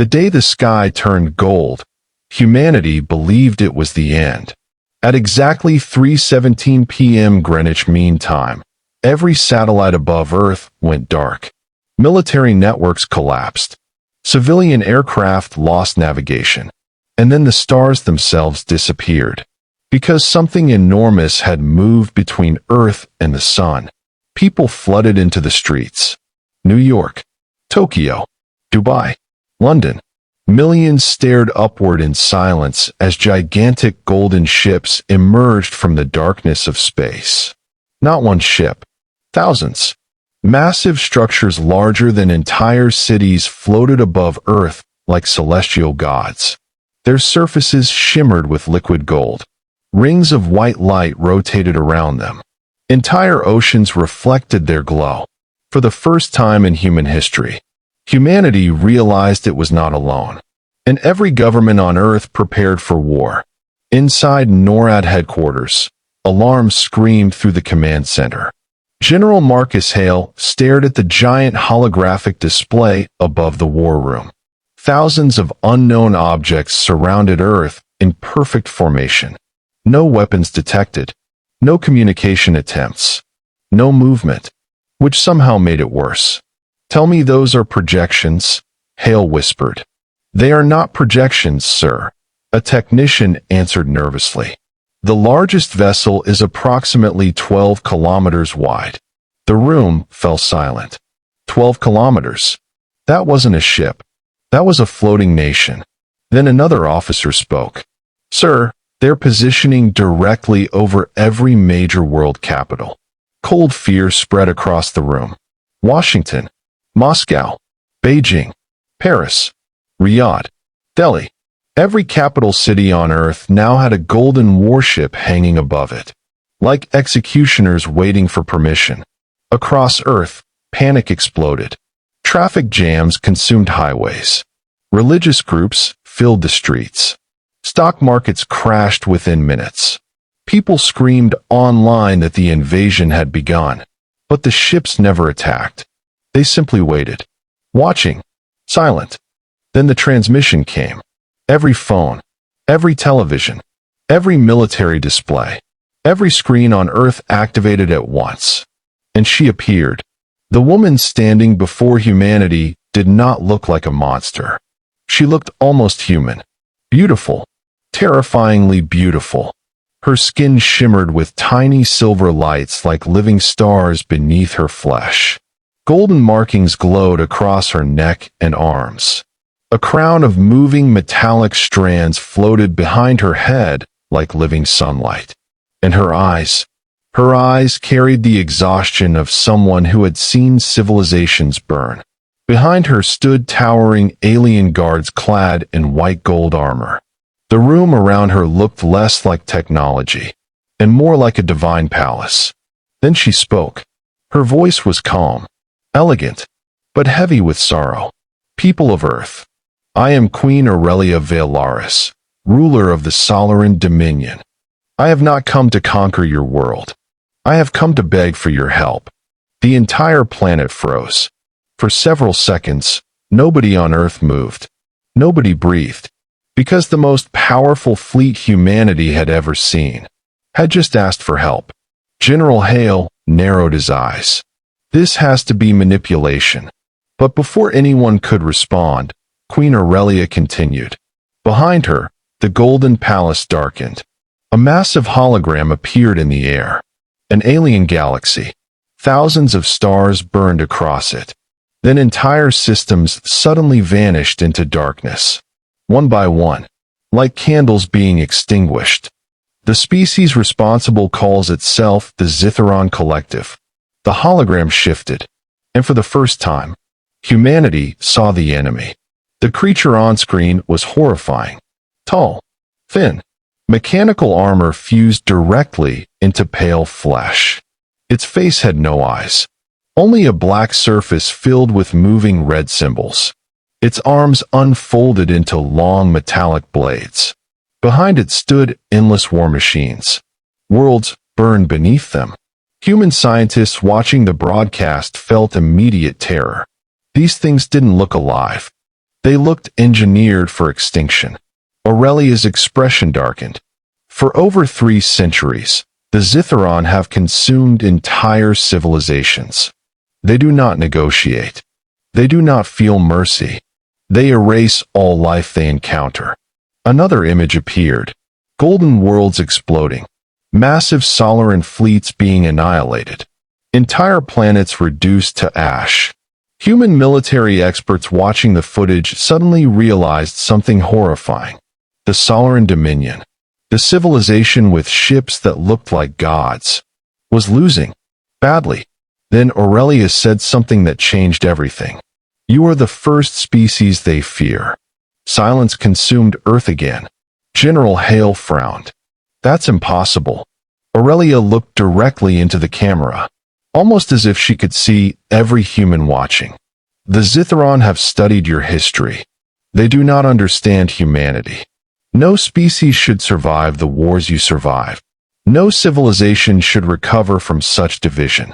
The day the sky turned gold, humanity believed it was the end. At exactly 3:17 p.m. Greenwich Mean Time, every satellite above Earth went dark. Military networks collapsed. Civilian aircraft lost navigation. And then the stars themselves disappeared. Because something enormous had moved between Earth and the sun. People flooded into the streets. New York, Tokyo, Dubai, London. Millions stared upward in silence as gigantic golden ships emerged from the darkness of space. Not one ship. Thousands. Massive structures larger than entire cities floated above Earth like celestial gods. Their surfaces shimmered with liquid gold. Rings of white light rotated around them. Entire oceans reflected their glow. For the first time in human history, humanity realized it was not alone. And every government on Earth prepared for war. Inside NORAD headquarters, alarms screamed through the command center. General Marcus Hale stared at the giant holographic display above the war room. Thousands of unknown objects surrounded Earth in perfect formation. No weapons detected. No communication attempts. No movement, which somehow made it worse. "Tell me those are projections," Hale whispered. "They are not projections, sir," a technician answered nervously. "The largest vessel is approximately 12 kilometers wide." The room fell silent. 12 kilometers. That wasn't a ship. That was a floating nation. Then another officer spoke. "Sir, they're positioning directly over every major world capital." Cold fear spread across the room. Washington, Moscow, Beijing, Paris, Riyadh, Delhi. Every capital city on Earth now had a golden warship hanging above it, like executioners waiting for permission. Across Earth, panic exploded. Traffic jams consumed highways. Religious groups filled the streets. Stock markets crashed within minutes. People screamed online that the invasion had begun, but the ships never attacked. They simply waited, watching, silent. Then the transmission came. Every phone, every television, every military display, every screen on Earth activated at once. And she appeared. The woman standing before humanity did not look like a monster. She looked almost human. Beautiful. Terrifyingly beautiful. Her skin shimmered with tiny silver lights like living stars beneath her flesh. Golden markings glowed across her neck and arms. A crown of moving metallic strands floated behind her head like living sunlight. And her eyes carried the exhaustion of someone who had seen civilizations burn. Behind her stood towering alien guards clad in white gold armor. The room around her looked less like technology, and more like a divine palace. Then she spoke. Her voice was calm, elegant, but heavy with sorrow. "People of Earth, I am Queen Aurelia Vaelaris, ruler of the Xytheron Dominion. I have not come to conquer your world. I have come to beg for your help." The entire planet froze. For several seconds, nobody on Earth moved. Nobody breathed. Because the most powerful fleet humanity had ever seen had just asked for help. General Hale narrowed his eyes. "This has to be manipulation." But before anyone could respond, Queen Aurelia continued. Behind her, the golden palace darkened. A massive hologram appeared in the air. An alien galaxy. Thousands of stars burned across it. Then entire systems suddenly vanished into darkness. One by one, like candles being extinguished. The species responsible calls itself the Xytheron Collective. The hologram shifted, and for the first time, humanity saw the enemy. The creature on screen was horrifying. Tall, thin, mechanical armor fused directly into pale flesh. Its face had no eyes, only a black surface filled with moving red symbols. Its arms unfolded into long metallic blades. Behind it stood endless war machines. Worlds burned beneath them. Human scientists watching the broadcast felt immediate terror. These things didn't look alive. They looked engineered for extinction. Aurelia's expression darkened. For over 3 centuries, the Xytheron have consumed entire civilizations. They do not negotiate. They do not feel mercy. They erase all life they encounter. Another image appeared. Golden worlds exploding. Massive Solaran fleets being annihilated. Entire planets reduced to ash. Human military experts watching the footage suddenly realized something horrifying. The Solaran Dominion, the civilization with ships that looked like gods, was losing badly. Then Aurelia said something that changed everything. You are the first species they fear. Silence consumed Earth again. General Hale frowned. That's impossible. Aurelia looked directly into the camera, almost as if she could see every human watching. The Xytheron have studied your history. They do not understand humanity. No species should survive the wars you survive. No civilization should recover from such division.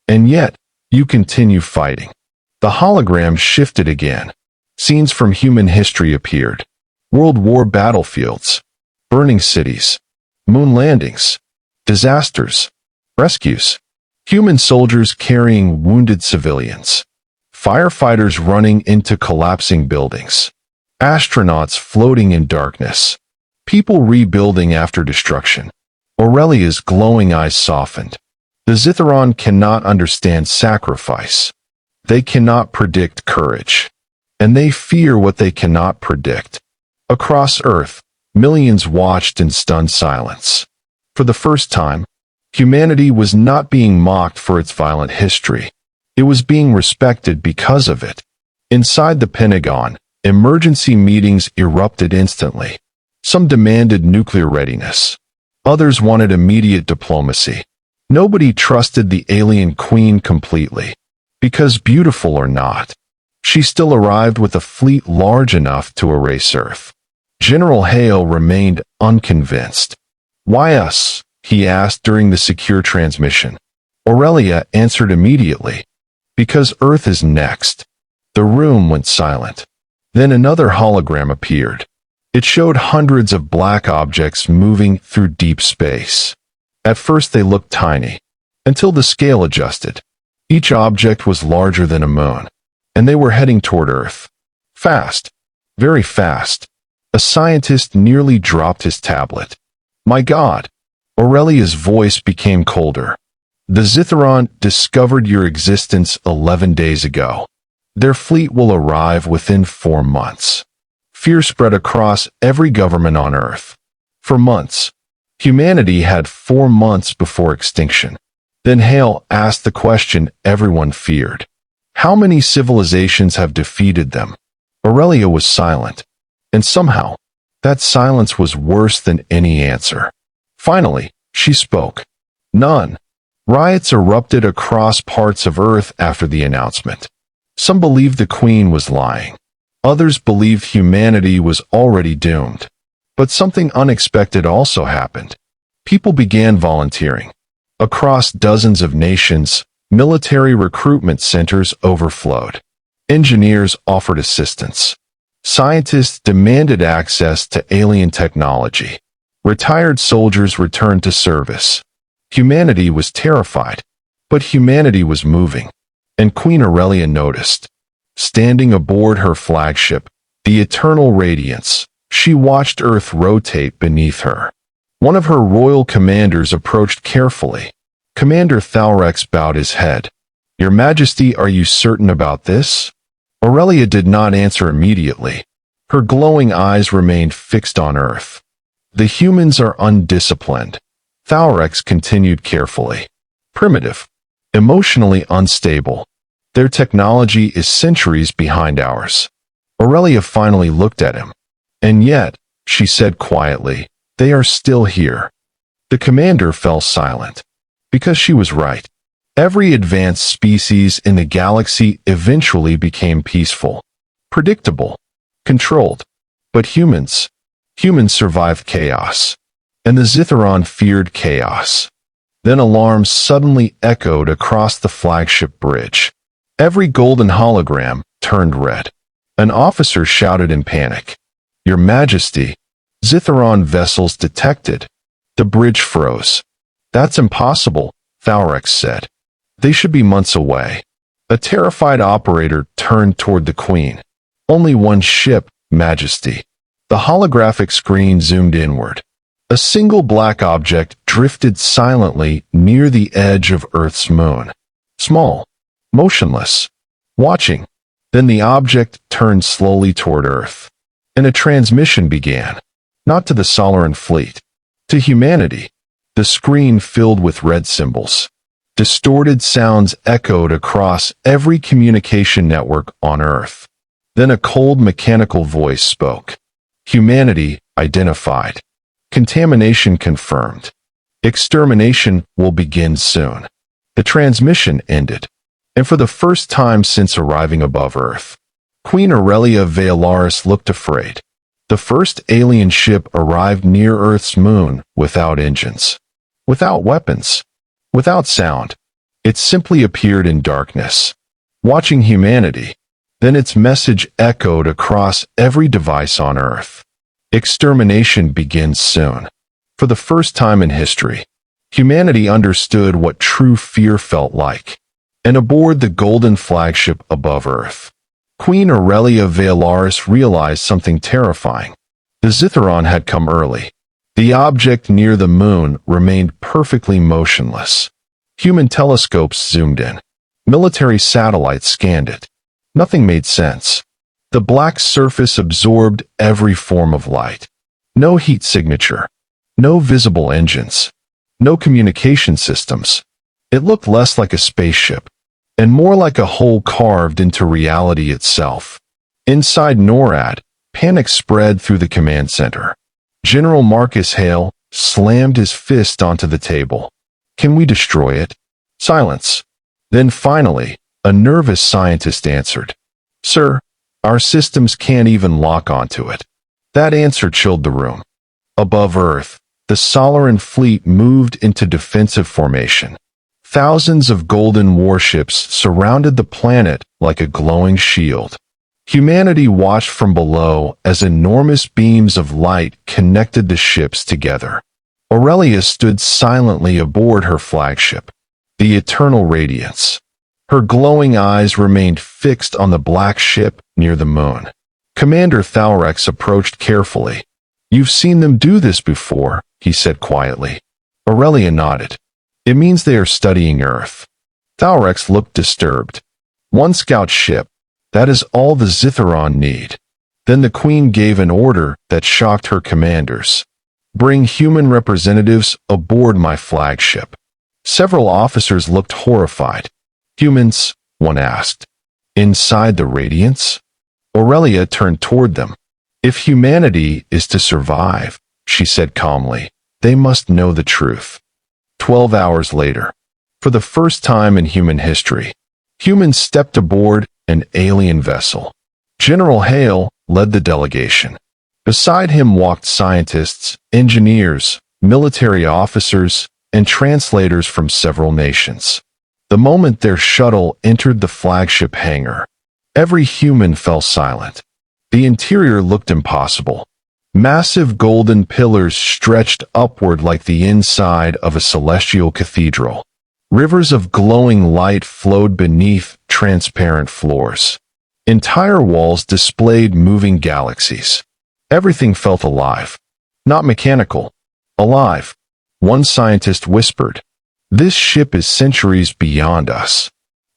And yet, you continue fighting. The hologram shifted again. Scenes from human history appeared. World War battlefields, burning cities, moon landings, disasters, rescues, human soldiers carrying wounded civilians, firefighters running into collapsing buildings, astronauts floating in darkness, people rebuilding after destruction. Aurelia's glowing eyes softened. The Xytheron cannot understand sacrifice. They cannot predict courage. And they fear what they cannot predict. Across Earth, millions watched in stunned silence. For the first time, humanity was not being mocked for its violent history. It was being respected because of it. Inside the Pentagon, emergency meetings erupted instantly. Some demanded nuclear readiness. Others wanted immediate diplomacy. Nobody trusted the alien queen completely. Because beautiful or not, she still arrived with a fleet large enough to erase Earth. General Hale remained unconvinced. Why us? He asked during the secure transmission. Aurelia answered immediately. Because Earth is next. The room went silent. Then another hologram appeared. It showed hundreds of black objects moving through deep space. At first they looked tiny, until the scale adjusted. Each object was larger than a moon, and they were heading toward Earth. Fast. Very fast. A scientist nearly dropped his tablet. My God! Aurelia's voice became colder. The Xytheron discovered your existence 11 days ago. Their fleet will arrive within 4 months. Fear spread across every government on Earth. For months, humanity had 4 months before extinction. Then Hale asked the question everyone feared. How many civilizations have defeated them? Aurelia was silent. And somehow, that silence was worse than any answer. Finally, she spoke. None. Riots erupted across parts of Earth after the announcement. Some believed the Queen was lying. Others believed humanity was already doomed. But something unexpected also happened. People began volunteering. Across dozens of nations, military recruitment centers overflowed. Engineers offered assistance. Scientists demanded access to alien technology. Retired soldiers returned to service. Humanity was terrified, but humanity was moving. And Queen Aurelia noticed. Standing aboard her flagship, the Eternal Radiance, she watched Earth rotate beneath her. One of her royal commanders approached carefully. Commander Thalrex bowed his head. Your Majesty, are you certain about this? Aurelia did not answer immediately. Her glowing eyes remained fixed on Earth. The humans are undisciplined. Thalrex continued carefully. Primitive. Emotionally unstable. Their technology is centuries behind ours. Aurelia finally looked at him. And yet, she said quietly, they are still here. The commander fell silent. Because she was right. Every advanced species in the galaxy eventually became peaceful. Predictable. Controlled. But humans survived chaos. And the Xytheron feared chaos. Then alarms suddenly echoed across the flagship bridge. Every golden hologram turned red. An officer shouted in panic. "Your Majesty, Xytheron vessels detected." The bridge froze. "That's impossible," Vaelaris said. "They should be months away." A terrified operator turned toward the Queen. "Only one ship, Majesty." The holographic screen zoomed inward. A single black object drifted silently near the edge of Earth's moon. Small, motionless, watching. Then the object turned slowly toward Earth, and a transmission began, not to the Xytheron fleet, to humanity. The screen filled with red symbols. Distorted sounds echoed across every communication network on Earth. Then a cold mechanical voice spoke. "Humanity identified. Contamination confirmed. Extermination will begin soon." The transmission ended, and for the first time since arriving above Earth, Queen Aurelia Vaelaris looked afraid. The first alien ship arrived near Earth's moon without engines, without weapons, without sound. It simply appeared in darkness, watching humanity. Then its message echoed across every device on Earth. Extermination begins soon. For the first time in history, humanity understood what true fear felt like. And aboard the golden flagship above Earth, Queen Aurelia Vaelaris realized something terrifying. The Xytheron had come early. The object near the moon remained perfectly motionless. Human telescopes zoomed in. Military satellites scanned it. Nothing made sense. The black surface absorbed every form of light. No heat signature. No visible engines. No communication systems. It looked less like a spaceship, and more like a hole carved into reality itself. Inside NORAD, panic spread through the command center. General Marcus Hale slammed his fist onto the table. "Can we destroy it?" Silence. Then finally, a nervous scientist answered. "Sir, our systems can't even lock onto it." That answer chilled the room. Above Earth, the Xytheron fleet moved into defensive formation. Thousands of golden warships surrounded the planet like a glowing shield. Humanity watched from below as enormous beams of light connected the ships together. Aurelia stood silently aboard her flagship, the Eternal Radiance. Her glowing eyes remained fixed on the black ship near the moon. Commander Vaelaris approached carefully. "You've seen them do this before," he said quietly. Aurelia nodded. "It means they are studying Earth." Vaelaris looked disturbed. "One scout ship. That is all the Xytheron need." Then the Queen gave an order that shocked her commanders. "Bring human representatives aboard my flagship." Several officers looked horrified. "Humans?" one asked. "Inside the Radiance?" Aurelia turned toward them. "If humanity is to survive," she said calmly, "they must know the truth." 12 hours later, for the first time in human history, humans stepped aboard an alien vessel. General Hale led the delegation. Beside him walked scientists, engineers, military officers, and translators from several nations. The moment their shuttle entered the flagship hangar, every human fell silent. The interior looked impossible. Massive golden pillars stretched upward like the inside of a celestial cathedral. Rivers of glowing light flowed beneath transparent floors. Entire walls displayed moving galaxies. Everything felt alive. Not mechanical. Alive. One scientist whispered, "This ship is centuries beyond us."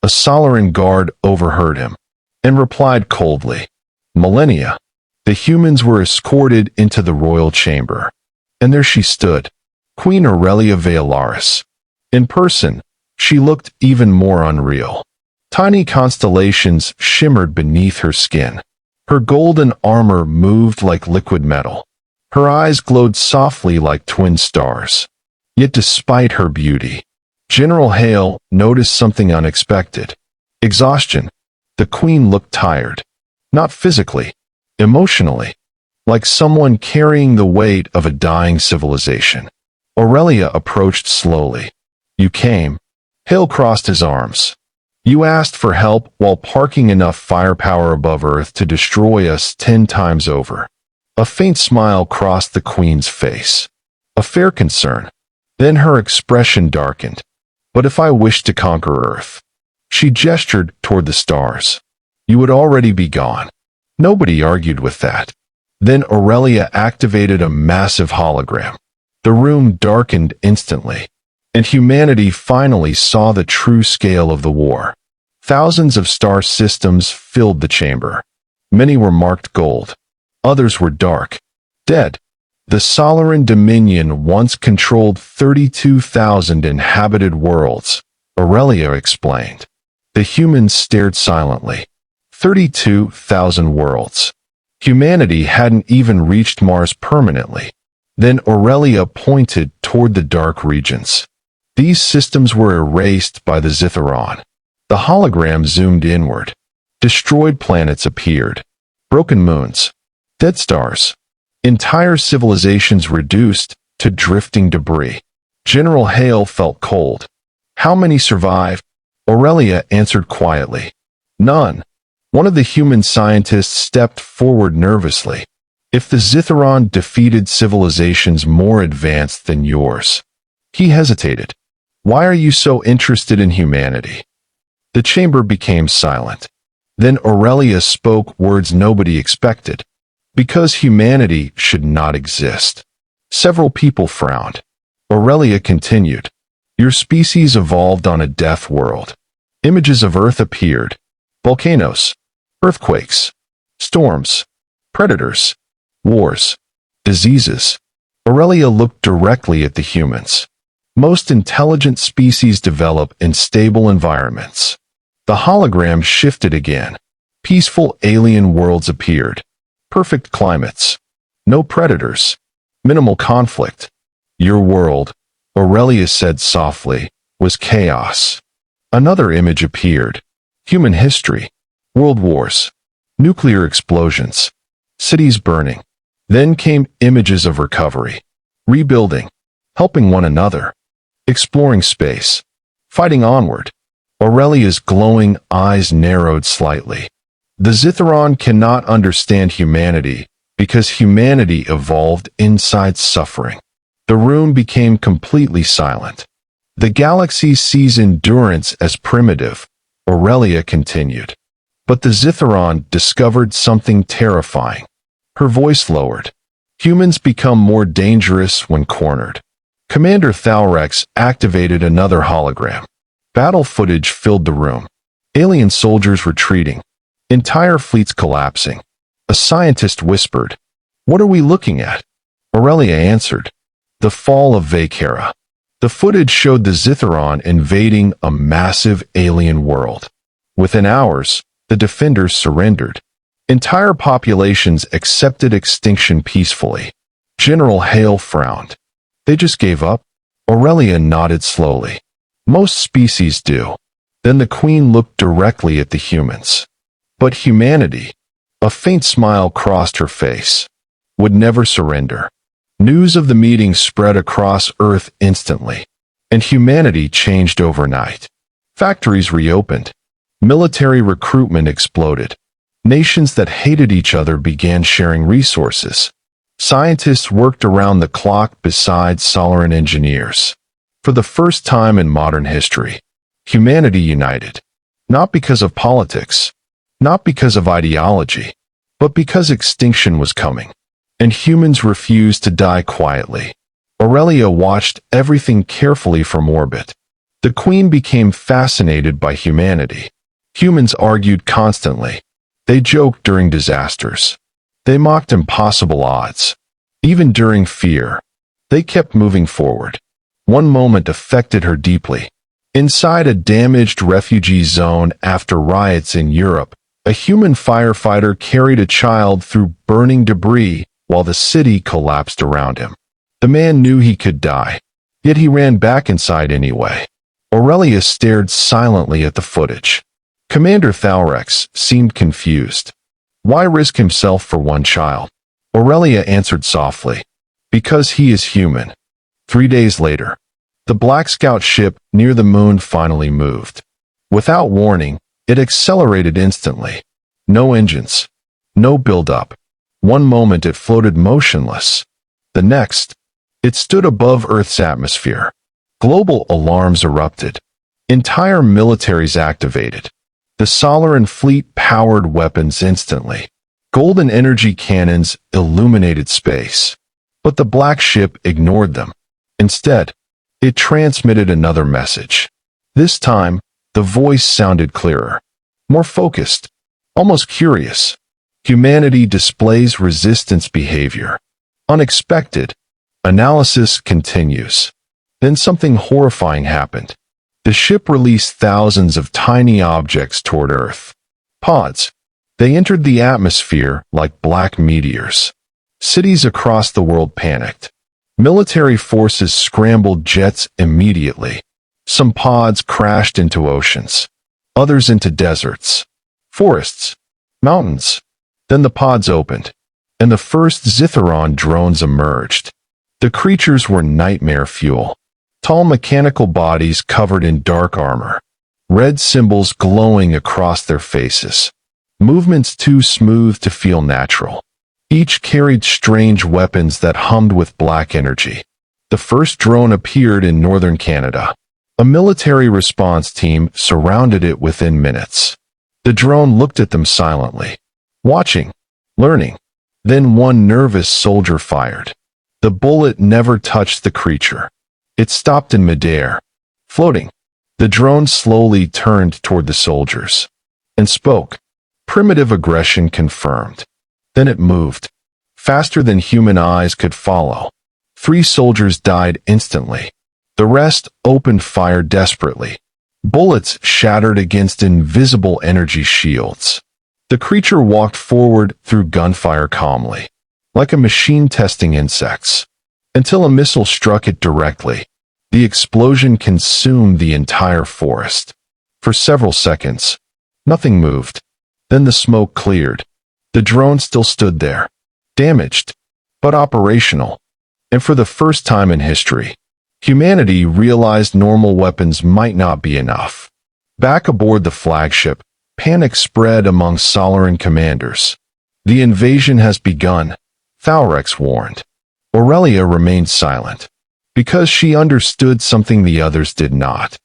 A Xytheron guard overheard him and replied coldly, "Millennia." The humans were escorted into the royal chamber. And there she stood, Queen Aurelia Vaelaris. In person, she looked even more unreal. Tiny constellations shimmered beneath her skin. Her golden armor moved like liquid metal. Her eyes glowed softly like twin stars. Yet despite her beauty, General Hale noticed something unexpected. Exhaustion. The Queen looked tired. Not physically. Emotionally, like someone carrying the weight of a dying civilization. Aurelia approached slowly. "You came." Hale crossed his arms. You asked for help while parking enough firepower above Earth to destroy us 10 times over. A faint smile crossed the Queen's face. A fair concern. Then her expression darkened. But if I wished to conquer Earth, she gestured toward the stars, you would already be gone. Nobody argued with that. Then Aurelia activated a massive hologram. The room darkened instantly, and humanity finally saw the true scale of the war. Thousands of star systems filled the chamber. Many were marked gold. Others were dark, dead. The Xytheron Dominion once controlled 32,000 inhabited worlds, Aurelia explained. The humans stared silently. 32,000 worlds. Humanity hadn't even reached Mars permanently. Then Aurelia pointed toward the dark regions. These systems were erased by the Xytheron. The hologram zoomed inward. Destroyed planets appeared. Broken moons. Dead stars. Entire civilizations reduced to drifting debris. General Hale felt cold. How many survived? Aurelia answered quietly. None. One of the human scientists stepped forward nervously. If the Xytheron defeated civilizations more advanced than yours. He hesitated. Why are you so interested in humanity? The chamber became silent. Then Aurelia spoke words nobody expected. Because humanity should not exist. Several people frowned. Aurelia continued. Your species evolved on a death world. Images of Earth appeared. Volcanoes. Earthquakes. Storms. Predators. Wars. Diseases. Aurelia looked directly at the humans. Most intelligent species develop in stable environments. The hologram shifted again. Peaceful alien worlds appeared. Perfect climates. No predators. Minimal conflict. Your world, Aurelia said softly, was chaos. Another image appeared. Human history. World wars. Nuclear explosions. Cities burning. Then came images of recovery. Rebuilding. Helping one another. Exploring space. Fighting onward. Aurelia's glowing eyes narrowed slightly. The Xytheron cannot understand humanity because humanity evolved inside suffering. The room became completely silent. The galaxy sees endurance as primitive, Aurelia continued. But the Xytheron discovered something terrifying. Her voice lowered. Humans become more dangerous when cornered. Commander Thalrex activated another hologram. Battle footage filled the room. Alien soldiers retreating. Entire fleets collapsing. A scientist whispered, "What are we looking at?" Aurelia answered, "The fall of Vaelris." The footage showed the Xytheron invading a massive alien world. Within hours, the defenders surrendered. Entire populations accepted extinction peacefully. General Hale frowned. They just gave up? Aurelia nodded slowly. Most species do. Then the Queen looked directly at the humans. But humanity, a faint smile crossed her face, would never surrender. News of the meeting spread across Earth instantly, and humanity changed overnight. Factories reopened. Military recruitment exploded. Nations that hated each other began sharing resources. Scientists worked around the clock beside Xytheron engineers. For the first time in modern history, humanity united. Not because of politics, not because of ideology, but because extinction was coming. And humans refused to die quietly. Aurelia watched everything carefully from orbit. The Queen became fascinated by humanity. Humans argued constantly. They joked during disasters. They mocked impossible odds. Even during fear, they kept moving forward. One moment affected her deeply. Inside a damaged refugee zone after riots in Europe, a human firefighter carried a child through burning debris while the city collapsed around him. The man knew he could die, yet he ran back inside anyway. Aurelia stared silently at the footage. Commander Thalrex seemed confused. Why risk himself for one child? Aurelia answered softly. Because he is human. 3 days later, the Black Scout ship near the moon finally moved. Without warning, it accelerated instantly. No engines. No build-up. One moment it floated motionless. The next, it stood above Earth's atmosphere. Global alarms erupted. Entire militaries activated. The Solaran fleet powered weapons instantly. Golden energy cannons illuminated space. But the black ship ignored them. Instead, it transmitted another message. This time, the voice sounded clearer, more focused, almost curious. Humanity displays resistance behavior. Unexpected. Analysis continues. Then something horrifying happened. The ship released thousands of tiny objects toward Earth. Pods. They entered the atmosphere like black meteors. Cities across the world panicked. Military forces scrambled jets immediately. Some pods crashed into oceans. Others into deserts. Forests. Mountains. Then the pods opened, and the first Xytheron drones emerged. The creatures were nightmare fuel. Tall mechanical bodies covered in dark armor. Red symbols glowing across their faces. Movements too smooth to feel natural. Each carried strange weapons that hummed with black energy. The first drone appeared in northern Canada. A military response team surrounded it within minutes. The drone looked at them silently, watching, learning. Then one nervous soldier fired. The bullet never touched the creature. It stopped in midair, floating. The drone slowly turned toward the soldiers and spoke. Primitive aggression confirmed. Then it moved, faster than human eyes could follow. 3 soldiers died instantly. The rest opened fire desperately. Bullets shattered against invisible energy shields. The creature walked forward through gunfire calmly, like a machine testing insects, until a missile struck it directly. The explosion consumed the entire forest. For several seconds, nothing moved. Then the smoke cleared. The drone still stood there, damaged, but operational. And for the first time in history, humanity realized normal weapons might not be enough. Back aboard the flagship, panic spread among Solaran commanders. The invasion has begun, Thalrex warned. Aurelia remained silent, because she understood something the others did not.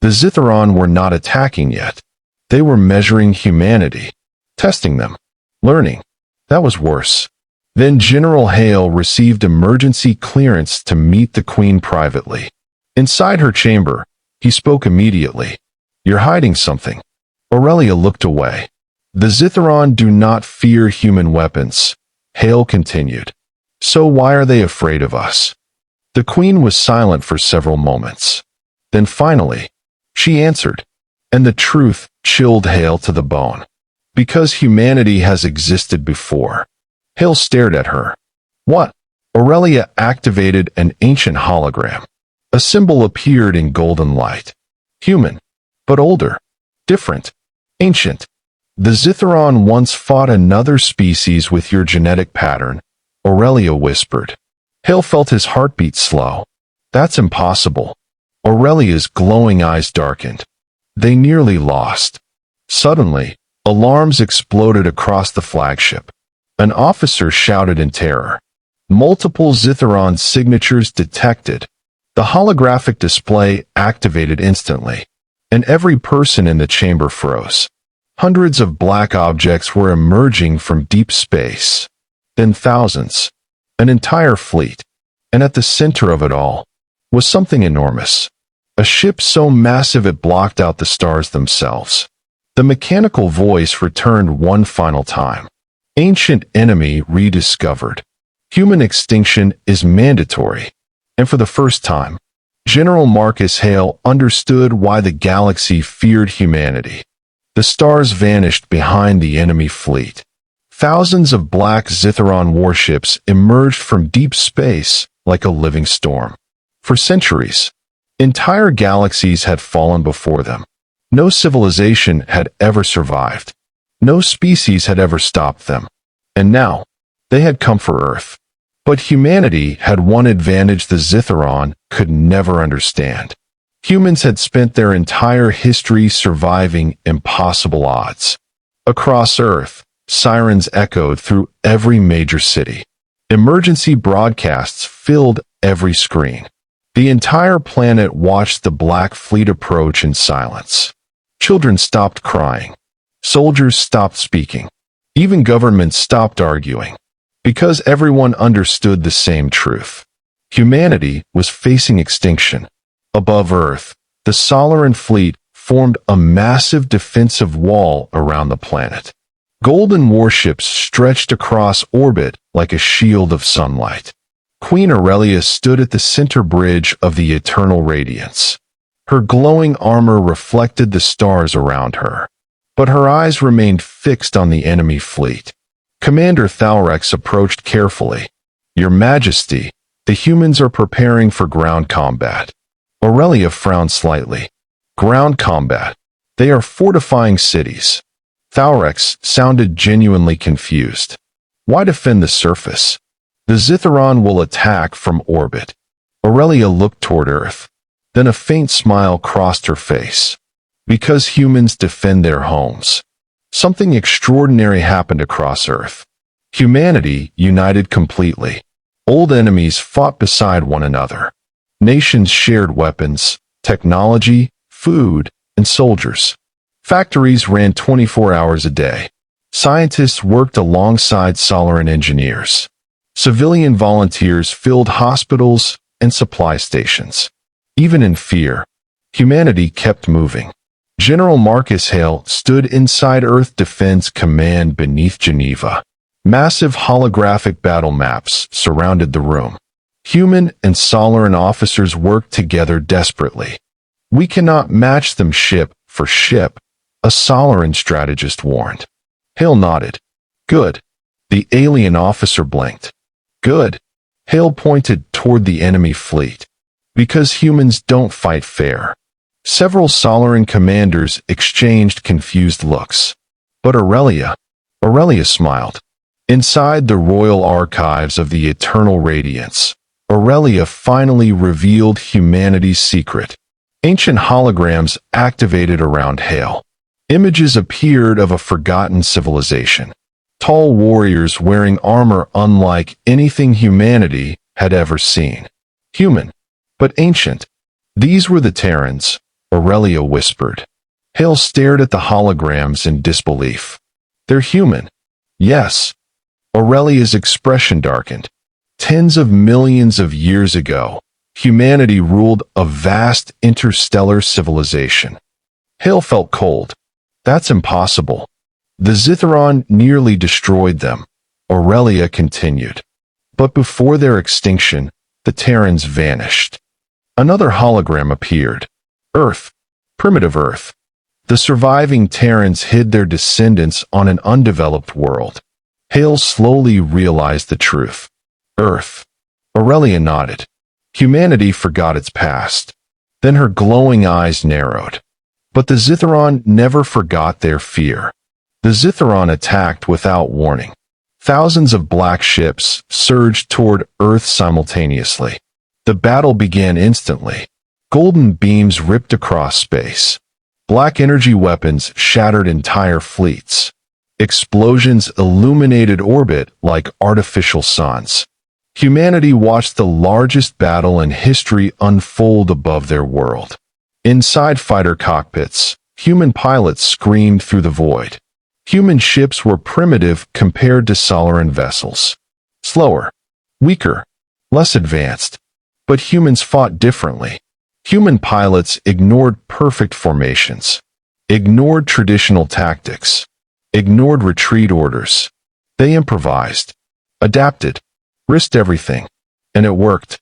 The Xytheron were not attacking yet. They were measuring humanity, testing them, learning. That was worse. Then General Hale received emergency clearance to meet the Queen privately. Inside her chamber, he spoke immediately. "You're hiding something." Aurelia looked away. "The Xytheron do not fear human weapons," Hale continued. "So why are they afraid of us?" The Queen was silent for several moments. Then finally, she answered, and the truth chilled Hale to the bone. "Because humanity has existed before." Hale stared at her. "What?" Aurelia activated an ancient hologram. A symbol appeared in golden light. "Human, but older, different, ancient. The Xytheron once fought another species with your genetic pattern," Aurelia whispered. Hale felt his heartbeat slow. "That's impossible." Aurelia's glowing eyes darkened. They nearly lost. Suddenly, alarms exploded across the flagship. An officer shouted in terror. Multiple Xytheron signatures detected. The holographic display activated instantly, and every person in the chamber froze. Hundreds of black objects were emerging from deep space. Then thousands. An entire fleet. And at the center of it all was something enormous. A ship so massive it blocked out the stars themselves. The mechanical voice returned one final time. "Ancient enemy rediscovered. Human extinction is mandatory." And for the first time, General Marcus Hale understood why the galaxy feared humanity. The stars vanished behind the enemy fleet. Thousands of black Xytheron warships emerged from deep space like a living storm. For centuries, entire galaxies had fallen before them. No civilization had ever survived. No species had ever stopped them. And now, they had come for Earth. But humanity had one advantage the Xytheron could never understand. Humans had spent their entire history surviving impossible odds. Across Earth, sirens echoed through every major city. Emergency broadcasts filled every screen. The entire planet watched the Black Fleet approach in silence. Children stopped crying. Soldiers stopped speaking. Even governments stopped arguing. Because everyone understood the same truth. Humanity was facing extinction. Above Earth, the Xytheron fleet formed a massive defensive wall around the planet. Golden warships stretched across orbit like a shield of sunlight. Queen Aurelia stood at the center bridge of the eternal radiance. Her glowing armor reflected the stars around her, but her eyes remained fixed on the enemy fleet. Commander Thalrex approached carefully. "Your Majesty, the humans are preparing for ground combat." Aurelia frowned slightly. "Ground combat? They are fortifying cities." Thalrex sounded genuinely confused. "Why defend the surface? The Xytheron will attack from orbit." Aurelia looked toward Earth. Then a faint smile crossed her face. "Because humans defend their homes." Something extraordinary happened across Earth. Humanity united completely. Old enemies fought beside one another. Nations shared weapons, technology, food, and soldiers. Factories ran 24 hours a day. Scientists worked alongside Xytheron engineers. Civilian volunteers filled hospitals and supply stations. Even in fear, humanity kept moving. General Marcus Hale stood inside Earth Defense Command beneath Geneva. Massive holographic battle maps surrounded the room. Human and Xytheron officers worked together desperately. "We cannot match them ship for ship," a Xytheron strategist warned. Hale nodded. "Good." The alien officer blinked. "Good." Hale pointed toward the enemy fleet. "Because humans don't fight fair." Several Xytheron commanders exchanged confused looks. But Aurelia smiled. Inside the royal archives of the Eternal Radiance, Aurelia finally revealed humanity's secret. Ancient holograms activated around Hale. Images appeared of a forgotten civilization. Tall warriors wearing armor unlike anything humanity had ever seen. Human, but ancient. "These were the Terrans," Aurelia whispered. Hale stared at the holograms in disbelief. "They're human." "Yes." Aurelia's expression darkened. Tens of millions of years ago, humanity ruled a vast interstellar civilization. Hale felt cold. "That's impossible. The Xytheron nearly destroyed them," Aurelia continued. "But before their extinction, the Terrans vanished." Another hologram appeared. Earth. Primitive Earth. The surviving Terrans hid their descendants on an undeveloped world. Hale slowly realized the truth. Earth. Aurelia nodded. Humanity forgot its past. Then her glowing eyes narrowed. But the Xytheron never forgot their fear. The Xytheron attacked without warning. Thousands of black ships surged toward Earth simultaneously. The battle began instantly. Golden beams ripped across space. Black energy weapons shattered entire fleets. Explosions illuminated orbit like artificial suns. Humanity watched the largest battle in history unfold above their world. Inside fighter cockpits, human pilots screamed through the void. Human ships were primitive compared to Xytheron vessels. Slower, weaker, less advanced. But humans fought differently. Human pilots ignored perfect formations, ignored traditional tactics, ignored retreat orders. They improvised, adapted, risked everything, and it worked.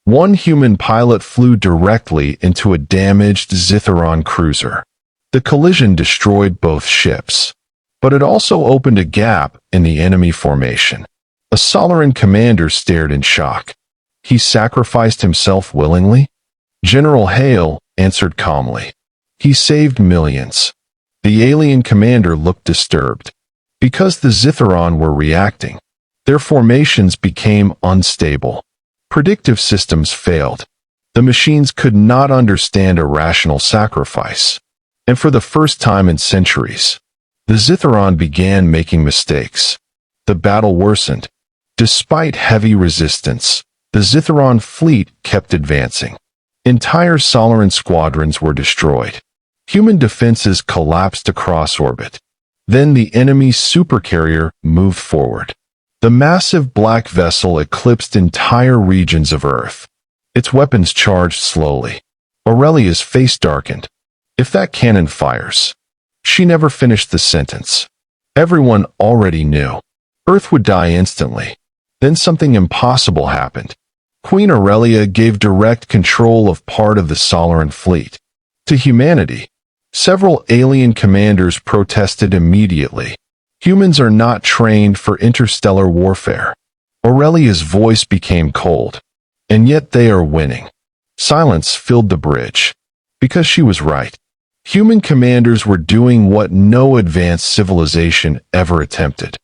One human pilot flew directly into a damaged Xytheron cruiser. The collision destroyed both ships, but it also opened a gap in the enemy formation. A Xytheron commander stared in shock. He sacrificed himself willingly? General Hale answered calmly. He saved millions. The alien commander looked disturbed. Because the Xytheron were reacting, their formations became unstable. Predictive systems failed. The machines could not understand a rational sacrifice. And for the first time in centuries, the Xytheron began making mistakes. The battle worsened. Despite heavy resistance, the Xytheron fleet kept advancing. Entire Solaran squadrons were destroyed. Human defenses collapsed across orbit. Then the enemy's supercarrier moved forward. The massive black vessel eclipsed entire regions of Earth. Its weapons charged slowly. Aurelia's face darkened. If that cannon fires. She never finished the sentence. Everyone already knew. Earth would die instantly. Then something impossible happened. Queen Aurelia gave direct control of part of the Solaran fleet to humanity. Several alien commanders protested immediately. Humans are not trained for interstellar warfare. Aurelia's voice became cold. And yet they are winning. Silence filled the bridge. Because she was right. Human commanders were doing what no advanced civilization ever attempted.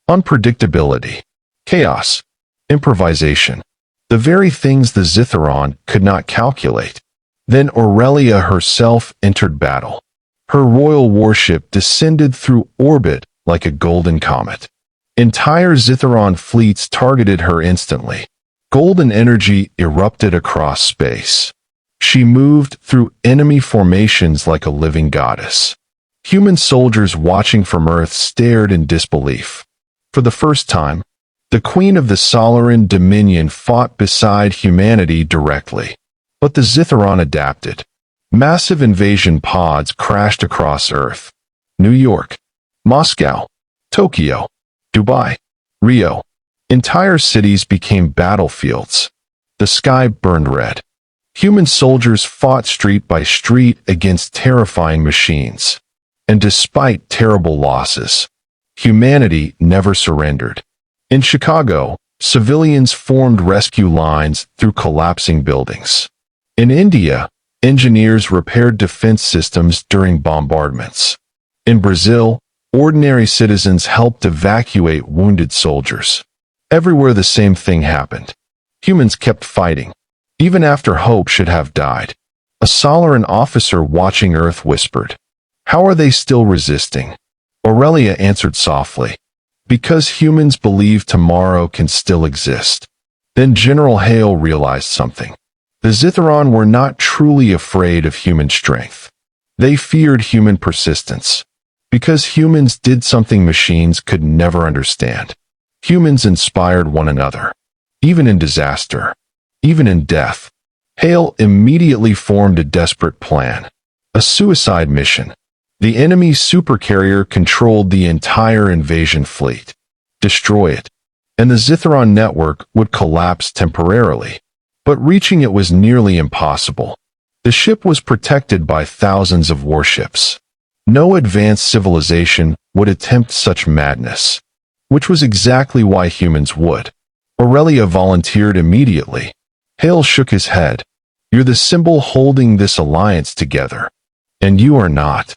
Unpredictability. Chaos. Improvisation. The very things the Xytheron could not calculate. Then Aurelia herself entered battle. Her royal warship descended through orbit like a golden comet. Entire Xytheron fleets targeted her instantly. Golden energy erupted across space. She moved through enemy formations like a living goddess. Human soldiers watching from Earth stared in disbelief. For the first time, the Queen of the Solaran Dominion fought beside humanity directly. But the Xytheron adapted. Massive invasion pods crashed across Earth. New York, Moscow, Tokyo, Dubai, Rio. Entire cities became battlefields. The sky burned red. Human soldiers fought street by street against terrifying machines. And despite terrible losses, humanity never surrendered. In Chicago, civilians formed rescue lines through collapsing buildings. In India, engineers repaired defense systems during bombardments. In Brazil, ordinary citizens helped evacuate wounded soldiers. Everywhere the same thing happened. Humans kept fighting. Even after hope should have died. A Solaran officer watching Earth whispered, "How are they still resisting?" Aurelia answered softly, "Because humans believe tomorrow can still exist." Then General Hale realized something. The Xytheron were not truly afraid of human strength. They feared human persistence. Because humans did something machines could never understand. Humans inspired one another. Even in disaster. Even in death. Hale immediately formed a desperate plan. A suicide mission. The enemy supercarrier controlled the entire invasion fleet. Destroy it. And the Xytheron network would collapse temporarily. But reaching it was nearly impossible. The ship was protected by thousands of warships. No advanced civilization would attempt such madness. Which was exactly why humans would. Aurelia volunteered immediately. Hale shook his head. "You're the symbol holding this alliance together. And you are not."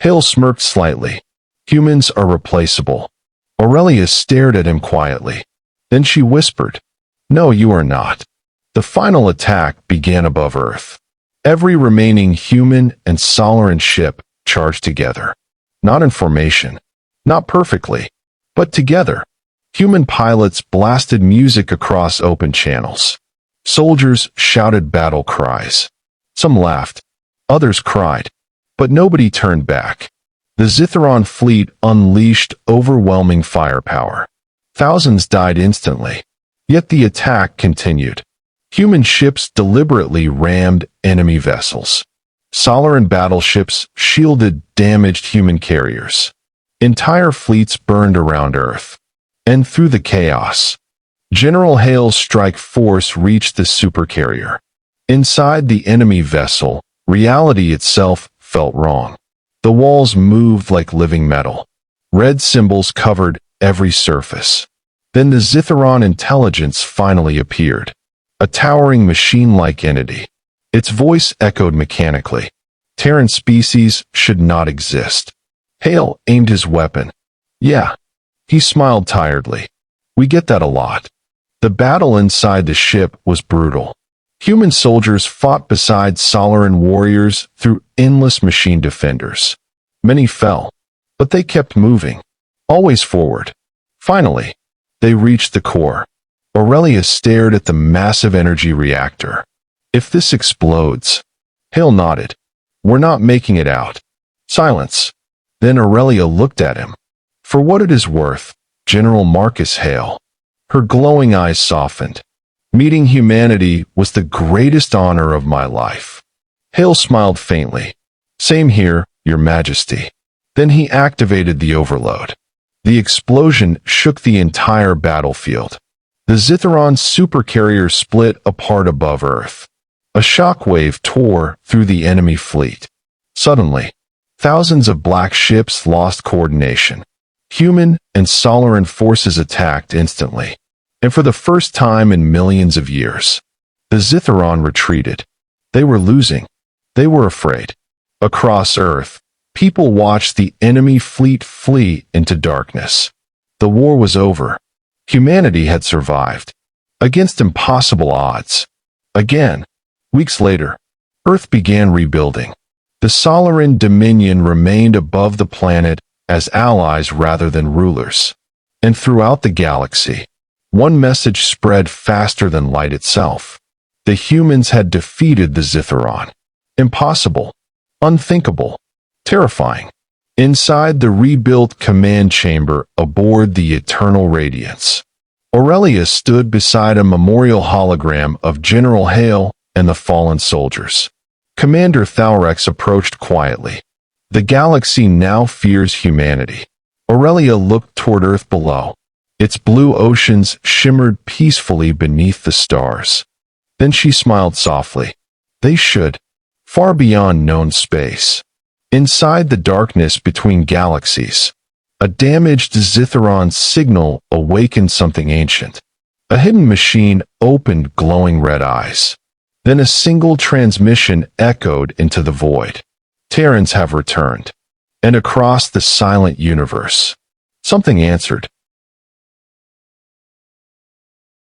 Hale smirked slightly. "Humans are replaceable." Aurelia stared at him quietly. Then she whispered, "No, you are not." The final attack began above Earth. Every remaining human and Solaran ship charged together. Not in formation. Not perfectly. But together. Human pilots blasted music across open channels. Soldiers shouted battle cries. Some laughed. Others cried. But nobody turned back. The Xytheron fleet unleashed overwhelming firepower. Thousands died instantly. Yet the attack continued. Human ships deliberately rammed enemy vessels. Solaran battleships shielded damaged human carriers. Entire fleets burned around Earth. And through the chaos, General Hale's strike force reached the supercarrier. Inside the enemy vessel, reality itself felt wrong. The walls moved like living metal. Red symbols covered every surface. Then the Xytheron intelligence finally appeared. A towering machine-like entity. Its voice echoed mechanically. Terran species should not exist. Hale aimed his weapon. "Yeah." He smiled tiredly. "We get that a lot." The battle inside the ship was brutal. Human soldiers fought beside Xytheron warriors through endless machine defenders. Many fell, but they kept moving, always forward. Finally, they reached the core. Aurelia stared at the massive energy reactor. If this explodes... Hale nodded. We're not making it out. Silence. Then Aurelia looked at him. For what it is worth, General Marcus Hale. Her glowing eyes softened. Meeting humanity was the greatest honor of my life. Hale smiled faintly. Same here, Your Majesty. Then he activated the overload. The explosion shook the entire battlefield. The Xytheron supercarrier split apart above Earth. A shockwave tore through the enemy fleet. Suddenly, thousands of black ships lost coordination. Human and Xytheron forces attacked instantly. And for the first time in millions of years, the Xytheron retreated. They were losing. They were afraid. Across Earth, people watched the enemy fleet flee into darkness. The war was over. Humanity had survived. Against impossible odds. Again. Weeks later, Earth began rebuilding. The Xytheron Dominion remained above the planet as allies rather than rulers. And throughout the galaxy, one message spread faster than light itself. The humans had defeated the Xytheron. Impossible. Unthinkable. Terrifying. Inside the rebuilt command chamber aboard the Eternal Radiance, Aurelia stood beside a memorial hologram of General Hale and the fallen soldiers. Commander Thalrex approached quietly. The galaxy now fears humanity. Aurelia looked toward Earth below. Its blue oceans shimmered peacefully beneath the stars. Then she smiled softly. They should. Far beyond known space. Inside the darkness between galaxies, a damaged Xytheron signal awakened something ancient. A hidden machine opened glowing red eyes. Then a single transmission echoed into the void. Terrans have returned. And across the silent universe, something answered.